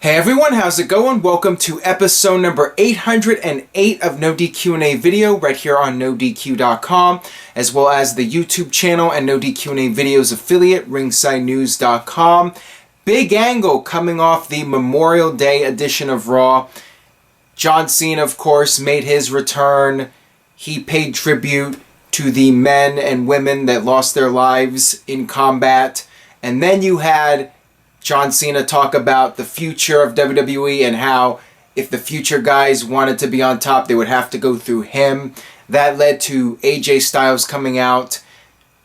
Hey everyone, how's it going? Welcome to episode number 808 of NoDQ&A video right here on NoDQ.com, as well as the YouTube channel and NoDQ&A videos affiliate, RingsideNews.com. Big angle coming off the Memorial Day edition of Raw. John Cena, of course, made his return. He paid tribute to the men and women that lost their lives in combat. And then you had John Cena talk about the future of WWE and how if the future guys wanted to be on top, they would have to go through him. That led to AJ Styles coming out.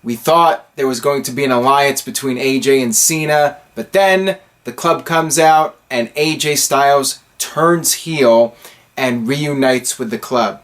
We thought there was going to be an alliance between AJ and Cena, but then the club comes out and AJ Styles turns heel and reunites with the club.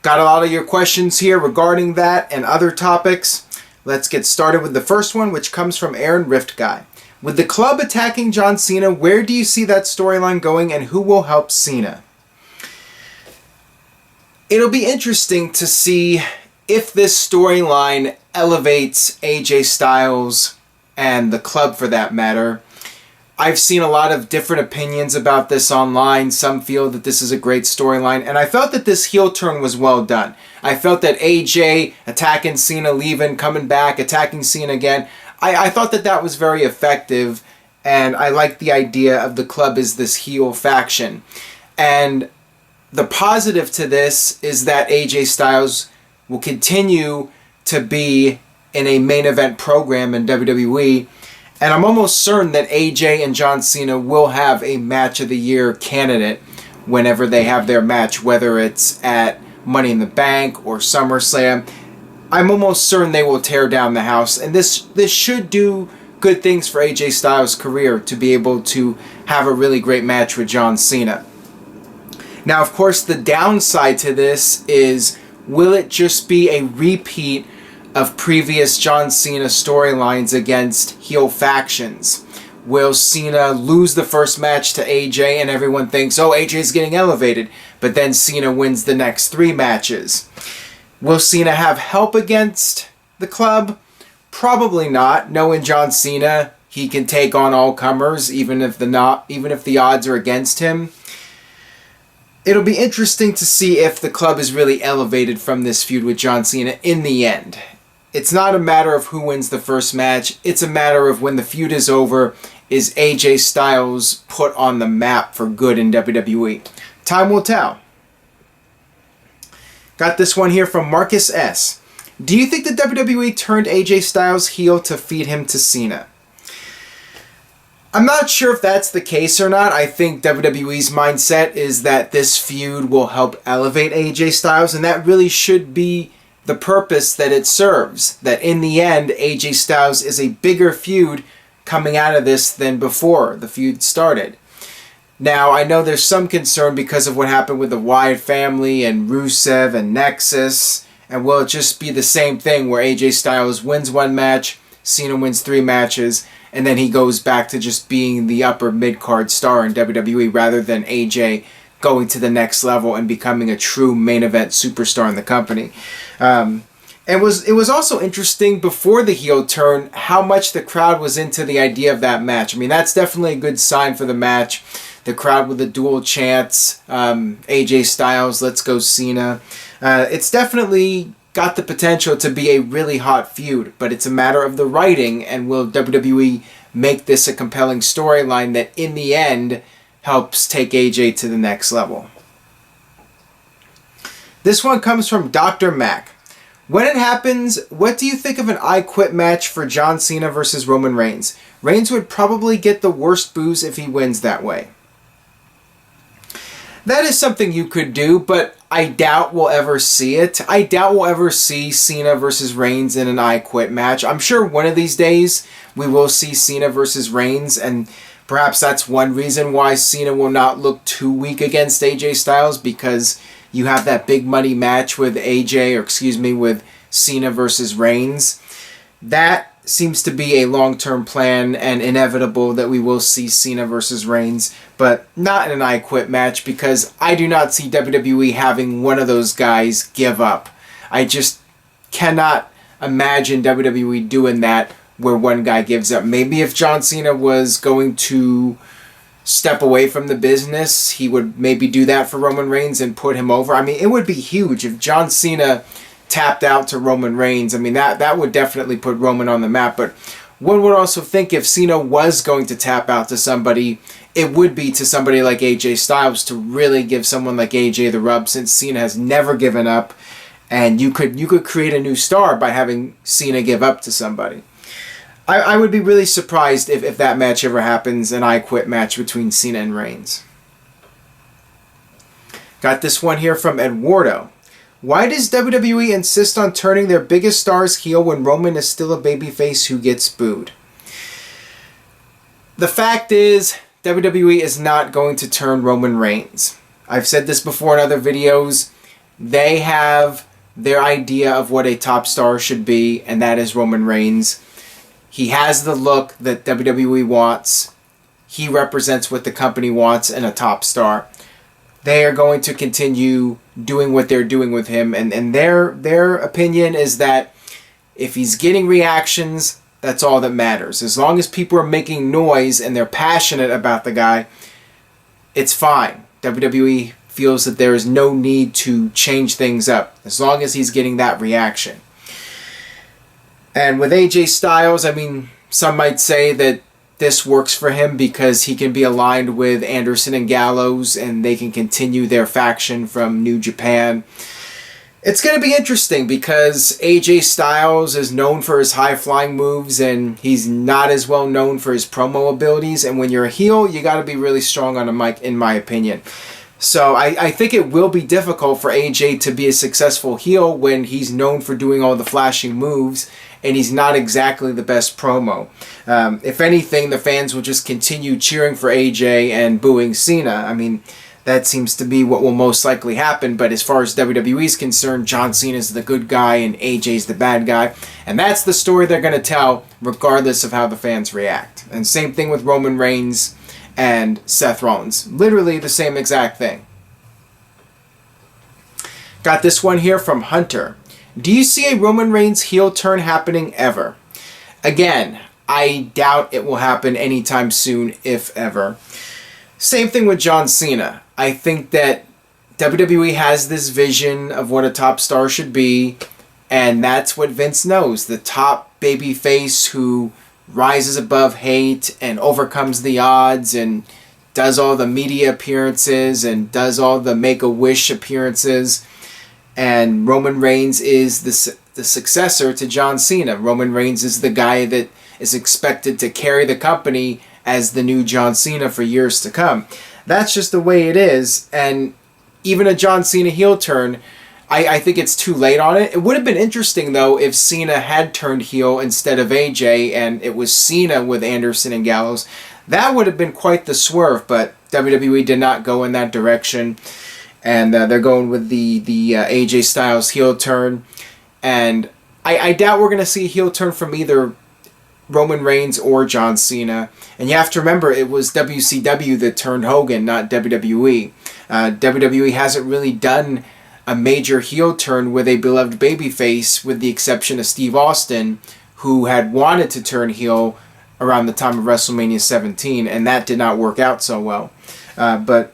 Got a lot of your questions here regarding that and other topics. Let's get started with the first one, which comes from Aaron Rift Guy. With the club attacking John Cena, where do you see that storyline going and who will help Cena? It'll be interesting to see if this storyline elevates AJ Styles and the club for that matter. I've seen a lot of different opinions about this online. Some feel that this is a great storyline, and I felt that this heel turn was well done. I felt that AJ attacking Cena, leaving, coming back, attacking Cena again, I thought that that was very effective, and I like the idea of the club as this heel faction. And the positive to this is that AJ Styles will continue to be in a main event program in WWE, and I'm almost certain that AJ and John Cena will have a Match of the Year candidate whenever they have their match, whether it's at Money in the Bank or SummerSlam. I'm almost certain they will tear down the house, and this should do good things for AJ Styles' career to be able to have a really great match with John Cena. Now, of course, the downside to this is, will it just be a repeat of previous John Cena storylines against heel factions? Will Cena lose the first match to AJ and everyone thinks, oh, AJ's getting elevated, but then Cena wins the next 3 matches? Will Cena have help against the club? Probably not. Knowing John Cena, he can take on all comers, even if the odds are against him. It'll be interesting to see if the club is really elevated from this feud with John Cena in the end. It's not a matter of who wins the first match. It's a matter of when the feud is over, is AJ Styles put on the map for good in WWE? Time will tell. Got this one here from Marcus S. Do you think the WWE turned AJ Styles heel to feed him to Cena? I'm not sure if that's the case or not. I think WWE's mindset is that this feud will help elevate AJ Styles, and that really should be the purpose that it serves. That in the end, AJ Styles is a bigger feud coming out of this than before the feud started. Now, I know there's some concern because of what happened with the Wyatt family and Rusev and Nexus. And will it just be the same thing where AJ Styles wins 1 match, Cena wins 3 matches, and then he goes back to just being the upper mid-card star in WWE rather than AJ going to the next level and becoming a true main event superstar in the company? It was also interesting before the heel turn how much the crowd was into the idea of that match. I mean, that's definitely a good sign for the match. The crowd with the dual chants, AJ Styles, let's go Cena. It's definitely got the potential to be a really hot feud, but it's a matter of the writing, and will WWE make this a compelling storyline that in the end helps take AJ to the next level? This one comes from Dr. Mac. When it happens, what do you think of an I Quit match for John Cena versus Roman Reigns? Reigns would probably get the worst boos if he wins that way. That is something you could do, but I doubt we'll ever see it. I doubt we'll ever see Cena versus Reigns in an I Quit match. I'm sure one of these days we will see Cena versus Reigns, and perhaps that's one reason why Cena will not look too weak against AJ Styles, because you have that big money match with with Cena versus Reigns. That seems to be a long-term plan and inevitable that we will see Cena versus Reigns, but not in an I Quit match, because I do not see WWE having one of those guys give up. I just cannot imagine WWE doing that where one guy gives up. Maybe if John Cena was going to step away from the business, he would maybe do that for Roman Reigns and put him over. I mean, it would be huge if John Cena tapped out to Roman Reigns. I mean, that would definitely put Roman on the map. But one would also think if Cena was going to tap out to somebody, it would be to somebody like AJ Styles, to really give someone like AJ the rub, since Cena has never given up. And you could create a new star by having Cena give up to somebody. I would be really surprised if that match ever happens, an I Quit match between Cena and Reigns. Got this one here from Eduardo. Why does WWE insist on turning their biggest stars heel when Roman is still a babyface who gets booed? The fact is, WWE is not going to turn Roman Reigns. I've said this before in other videos. They have their idea of what a top star should be, and that is Roman Reigns. He has the look that WWE wants. He represents what the company wants in a top star. They are going to continue doing what they're doing with him, and their opinion is that if he's getting reactions, that's all that matters. As long as people are making noise and they're passionate about the guy, it's fine. WWE feels that there is no need to change things up as long as he's getting that reaction. And with AJ Styles, I mean, some might say that this works for him because he can be aligned with Anderson and Gallows and they can continue their faction from New Japan. It's going to be interesting because AJ Styles is known for his high-flying moves and he's not as well known for his promo abilities. And when you're a heel, you got to be really strong on a mic, in my opinion. So I think it will be difficult for AJ to be a successful heel when he's known for doing all the flashing moves and he's not exactly the best promo. If anything, the fans will just continue cheering for AJ and booing Cena. I mean, that seems to be what will most likely happen. But as far as WWE is concerned, John Cena is the good guy and AJ's the bad guy. And that's the story they're going to tell regardless of how the fans react. And same thing with Roman Reigns and Seth Rollins. Literally the same exact thing. Got this one here from Hunter. Do you see a Roman Reigns heel turn happening ever? Again, I doubt it will happen anytime soon, if ever. Same thing with John Cena. I think that WWE has this vision of what a top star should be, and that's what Vince knows. The top babyface who rises above hate and overcomes the odds and does all the media appearances and does all the Make-A-Wish appearances. And Roman Reigns is the successor to John Cena. Roman Reigns is the guy that is expected to carry the company as the new John Cena for years to come. That's just the way it is. And even a John Cena heel turn, I think it's too late on it. It would have been interesting, though, if Cena had turned heel instead of AJ and it was Cena with Anderson and Gallows. That would have been quite the swerve, but WWE did not go in that direction. And they're going with the AJ Styles heel turn. And I doubt we're going to see a heel turn from either Roman Reigns or John Cena. And you have to remember, it was WCW that turned Hogan, not WWE. WWE hasn't really done a major heel turn with a beloved babyface, with the exception of Steve Austin, who had wanted to turn heel around the time of WrestleMania 17, and that did not work out so well. But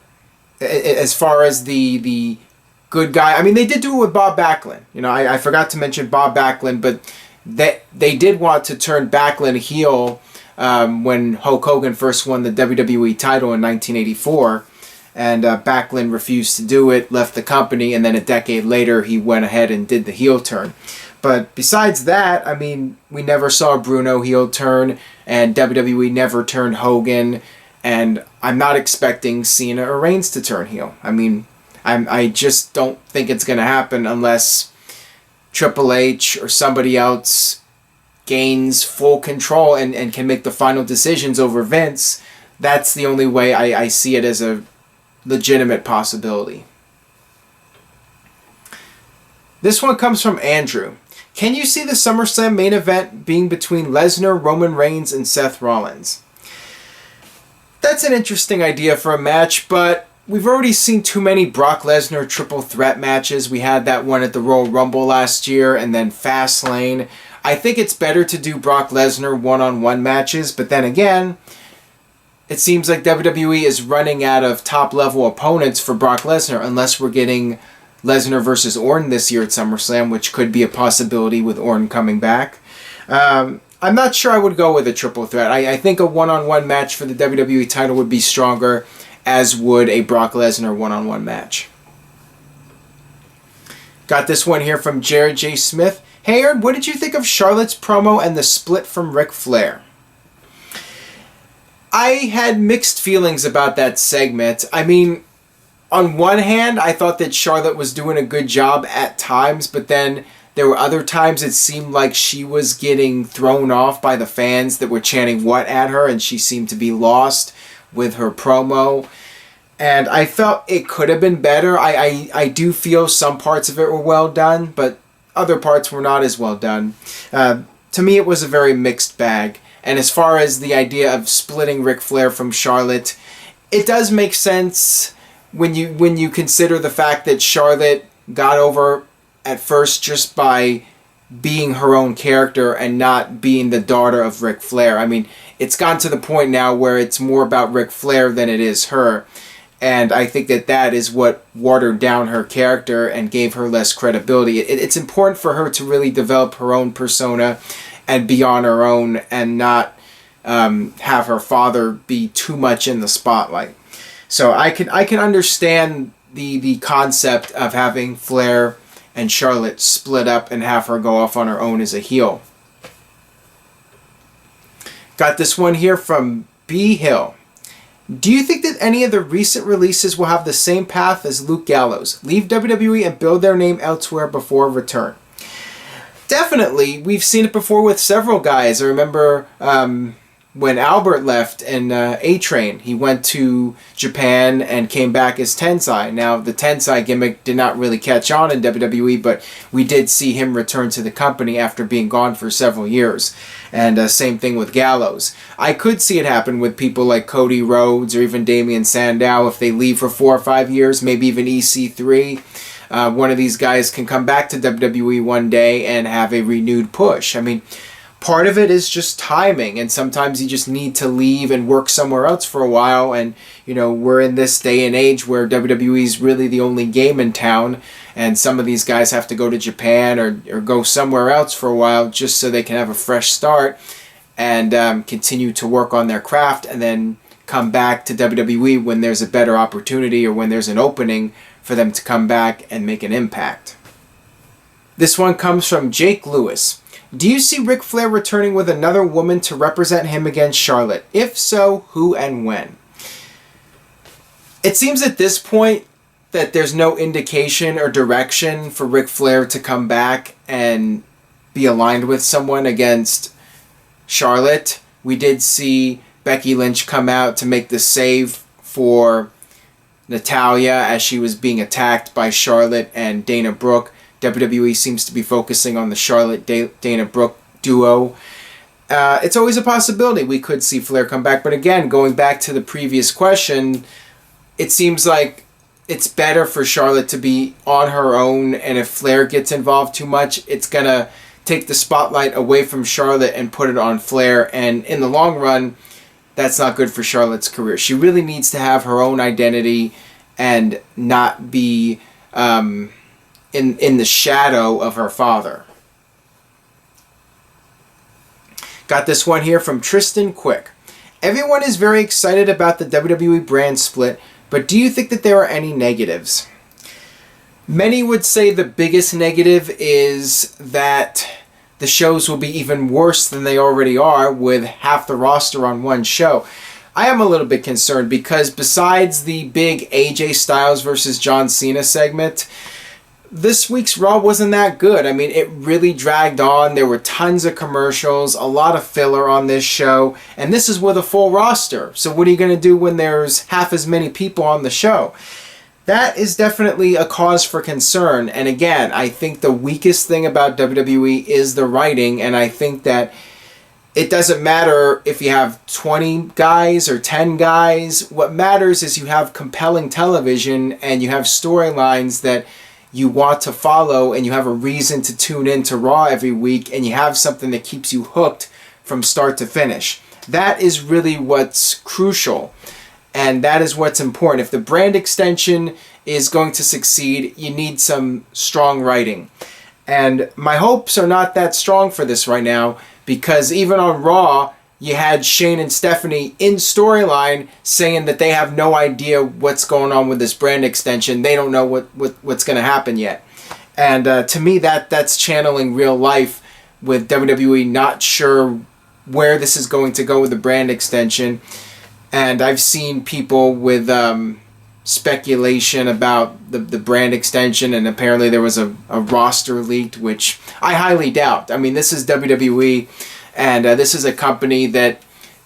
as far as the good guy, I mean, they did do it with Bob Backlund. You know, I forgot to mention Bob Backlund, but they did want to turn Backlund heel when Hulk Hogan first won the WWE title in 1984, and Backlund refused to do it, left the company, and then a decade later he went ahead and did the heel turn. But besides that, I mean, we never saw Bruno heel turn, and WWE never turned Hogan. And I'm not expecting Cena or Reigns to turn heel. I mean, I just don't think it's going to happen unless Triple H or somebody else gains full control and can make the final decisions over Vince. That's the only way I see it as a legitimate possibility. This one comes from Andrew. Can you see the SummerSlam main event being between Lesnar, Roman Reigns, and Seth Rollins? That's an interesting idea for a match, but we've already seen too many Brock Lesnar triple threat matches. We had that one at the Royal Rumble last year, and then Fastlane. I think it's better to do Brock Lesnar one-on-one matches, but then again, it seems like WWE is running out of top-level opponents for Brock Lesnar unless we're getting Lesnar versus Orton this year at SummerSlam, which could be a possibility with Orton coming back. I'm not sure I would go with a triple threat. I think a one-on-one match for the WWE title would be stronger, as would a Brock Lesnar one-on-one match. Got this one here from Jared J. Smith. Hey Aaron, what did you think of Charlotte's promo and the split from Ric Flair? I had mixed feelings about that segment. I mean, on one hand, I thought that Charlotte was doing a good job at times, but then there were other times it seemed like she was getting thrown off by the fans that were chanting what at her, and she seemed to be lost with her promo. And I felt it could have been better. I do feel some parts of it were well done, but other parts were not as well done. To me, it was a very mixed bag. And as far as the idea of splitting Ric Flair from Charlotte, it does make sense when you consider the fact that Charlotte got over at first just by being her own character and not being the daughter of Ric Flair. I mean, it's gotten to the point now where it's more about Ric Flair than it is her. And I think that is what watered down her character and gave her less credibility. It's important for her to really develop her own persona and be on her own and not have her father be too much in the spotlight. So I can understand the concept of having Flair and Charlotte split up and have her go off on her own as a heel. Got this one here from B. Hill. Do you think that any of the recent releases will have the same path as Luke Gallows? Leave WWE and build their name elsewhere before return. Definitely. We've seen it before with several guys. I remember when Albert left in A-Train, he went to Japan and came back as Tensai. Now, the Tensai gimmick did not really catch on in WWE, but we did see him return to the company after being gone for several years. And same thing with Gallows. I could see it happen with people like Cody Rhodes or even Damian Sandow. If they leave for 4 or 5 years, maybe even EC3, one of these guys can come back to WWE one day and have a renewed push. I mean, part of it is just timing, and sometimes you just need to leave and work somewhere else for a while. And we're in this day and age where WWE is really the only game in town, and some of these guys have to go to Japan or go somewhere else for a while just so they can have a fresh start and continue to work on their craft, and then come back to WWE when there's a better opportunity or when there's an opening for them to come back and make an impact. This one comes from Jake Lewis. Do you see Ric Flair returning with another woman to represent him against Charlotte? If so, who and when? It seems at this point that there's no indication or direction for Ric Flair to come back and be aligned with someone against Charlotte. We did see Becky Lynch come out to make the save for Natalya as she was being attacked by Charlotte and Dana Brooke. WWE seems to be focusing on the Charlotte-Dana Brooke duo. It's always a possibility we could see Flair come back. But again, going back to the previous question, it seems like it's better for Charlotte to be on her own. And if Flair gets involved too much, it's going to take the spotlight away from Charlotte and put it on Flair. And in the long run, that's not good for Charlotte's career. She really needs to have her own identity and not be in the shadow of her father. Got this one here from Tristan Quick. Everyone is very excited about the WWE brand split, but do you think that there are any negatives? Many would say the biggest negative is that the shows will be even worse than they already are with half the roster on one show. I am a little bit concerned because besides the big AJ Styles versus John Cena segment, this week's Raw wasn't that good. I mean, it really dragged on. There were tons of commercials, a lot of filler on this show, and this is with a full roster. So what are you going to do when there's half as many people on the show? That is definitely a cause for concern. And again, I think the weakest thing about WWE is the writing, and I think that it doesn't matter if you have 20 guys or 10 guys. What matters is you have compelling television and you have storylines that you want to follow, and you have a reason to tune in to Raw every week, and you have something that keeps you hooked from start to finish. That is really what's crucial, and that is what's important. If the brand extension is going to succeed, you need some strong writing. And my hopes are not that strong for this right now, because even on Raw, you had Shane and Stephanie in storyline saying that they have no idea what's going on with this brand extension. They don't know what's going to happen yet. And to me, that's channeling real life, with WWE not sure where this is going to go with the brand extension. And I've seen people with speculation about the brand extension, and apparently there was a roster leaked, which I highly doubt. I mean, this is WWE, and this is a company that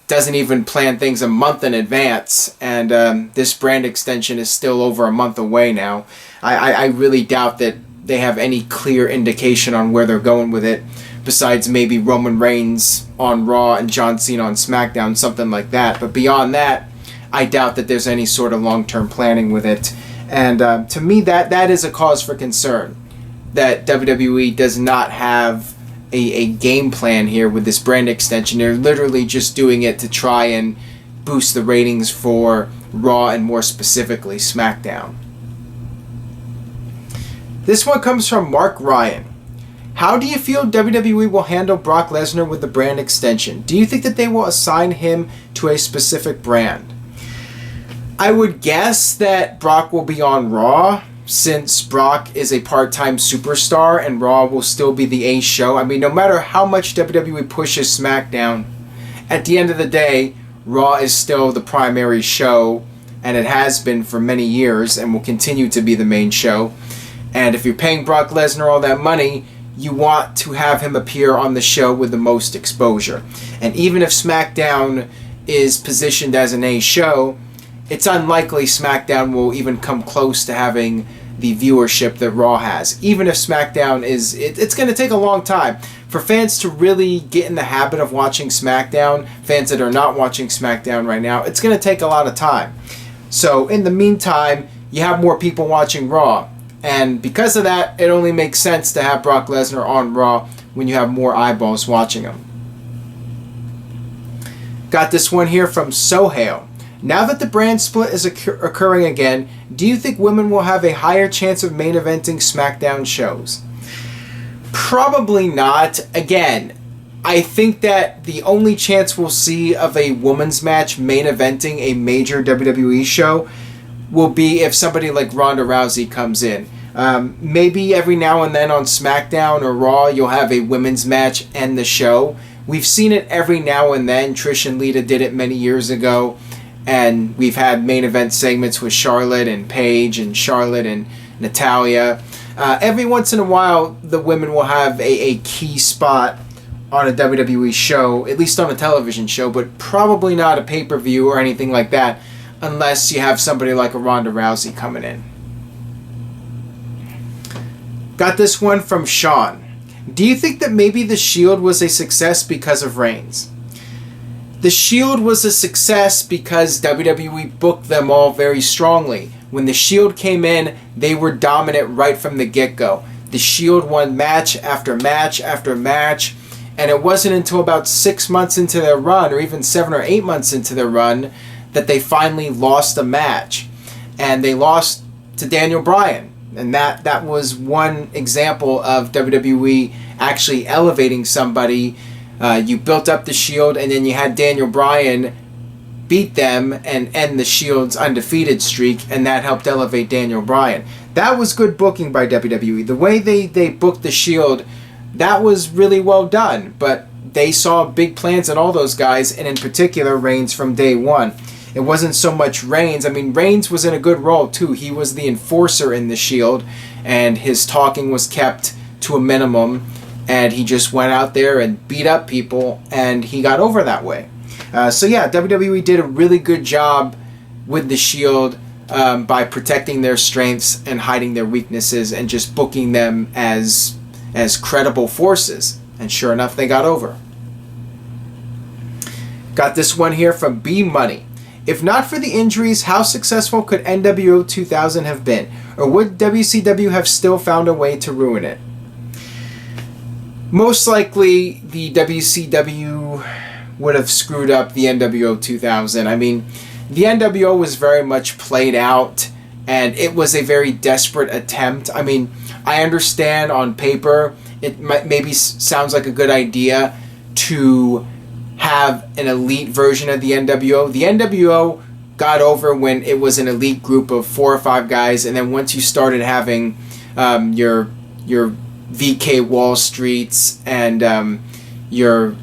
doesn't even plan things a month in advance, and this brand extension is still over a month away now. I really doubt that they have any clear indication on where they're going with it, besides maybe Roman Reigns on Raw and John Cena on SmackDown, something like that. But beyond that, I doubt that there's any sort of long-term planning with it. And to me, that is a cause for concern, that WWE does not have a game plan here with this brand extension. They're literally just doing it to try and boost the ratings for Raw, and more specifically SmackDown. This one comes from Mark Ryan. How do you feel WWE will handle Brock Lesnar with the brand extension? Do you think that they will assign him to a specific brand? I would guess that Brock will be on Raw, since Brock is a part-time superstar and Raw will still be the A show. I mean, no matter how much WWE pushes SmackDown, at the end of the day, Raw is still the primary show, and it has been for many years and will continue to be the main show. And if you're paying Brock Lesnar all that money, you want to have him appear on the show with the most exposure. And even if SmackDown is positioned as an A show, it's unlikely SmackDown will even come close to having the viewership that Raw has. Even if SmackDown is... It's going to take a long time for fans to really get in the habit of watching SmackDown. Fans that are not watching SmackDown right now, it's going to take a lot of time. So in the meantime, you have more people watching Raw. And because of that, it only makes sense to have Brock Lesnar on Raw when you have more eyeballs watching him. Got this one here from Sohail. Now that the brand split is occurring again, do you think women will have a higher chance of main eventing SmackDown shows? Probably not. Again, I think that the only chance we'll see of a women's match main eventing a major WWE show will be if somebody like Ronda Rousey comes in. Maybe every now and then on SmackDown or Raw you'll have a women's match end the show. We've seen it every now and then. Trish and Lita did it many years ago. And we've had main event segments with Charlotte and Paige and Charlotte and Natalya. Every once in a while, the women will have a key spot on a WWE show, at least on a television show, but probably not a pay-per-view or anything like that, unless you have somebody like a Ronda Rousey coming in. Got this one from Sean. Do you think that maybe The Shield was a success because of Reigns? The Shield was a success because WWE booked them all very strongly. When The Shield came in, they were dominant right from the get-go. The Shield won match after match after match, and it wasn't until about 6 months into their run, or even 7 or 8 months into their run, that they finally lost a match. And they lost to Daniel Bryan. And that was one example of WWE actually elevating somebody. You built up the Shield, and then you had Daniel Bryan beat them and end the Shield's undefeated streak, and that helped elevate Daniel Bryan. That was good booking by WWE. The way they booked the Shield, that was really well done, but they saw big plans in all those guys, and in particular Reigns from day one. It wasn't so much Reigns. I mean, Reigns was in a good role too. He was the enforcer in the Shield, and his talking was kept to a minimum. And he just went out there and beat up people, and he got over that way. So yeah, WWE did a really good job with the Shield by protecting their strengths and hiding their weaknesses and just booking them as credible forces. And sure enough, they got over. Got this one here from B Money. If not for the injuries, how successful could NWO 2000 have been? Or would WCW have still found a way to ruin it? Most likely, the WCW would have screwed up the NWO 2000. I mean, the NWO was very much played out, and it was a very desperate attempt. I mean, I understand on paper it maybe sounds like a good idea to have an elite version of the NWO. The NWO got over when it was an elite group of 4 or 5 guys, and then once you started having your VK Wall Streets and your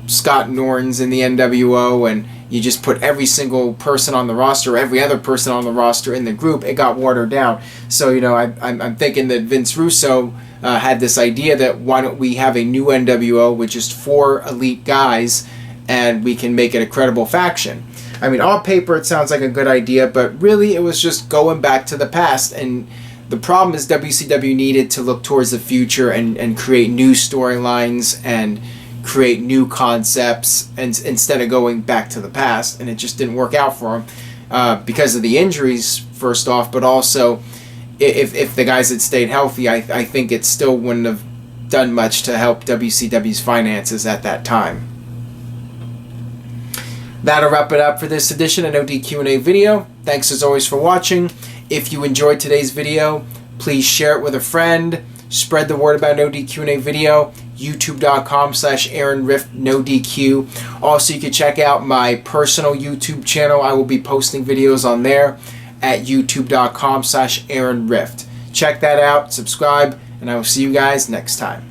Scott Nortons in the NWO, and you just put every single person on the roster, every other person on the roster in the group, it got watered down. So, you know, I'm thinking that Vince Russo had this idea that why don't we have a new NWO with just 4 elite guys, and we can make it a credible faction. I mean, on paper it sounds like a good idea, but really it was just going back to the past. And the problem is WCW needed to look towards the future and create new storylines and create new concepts, and instead of going back to the past. And it just didn't work out for them because of the injuries, first off, but also if the guys had stayed healthy, I think it still wouldn't have done much to help WCW's finances at that time. That'll wrap it up for this edition of NoDQ&A video. Thanks as always for watching. If you enjoyed today's video, please share it with a friend. Spread the word about NoDQ&A video. YouTube.com/AaronRift.NoDQ. Also, you can check out my personal YouTube channel. I will be posting videos on there at YouTube.com/AaronRift. Check that out, subscribe, and I will see you guys next time.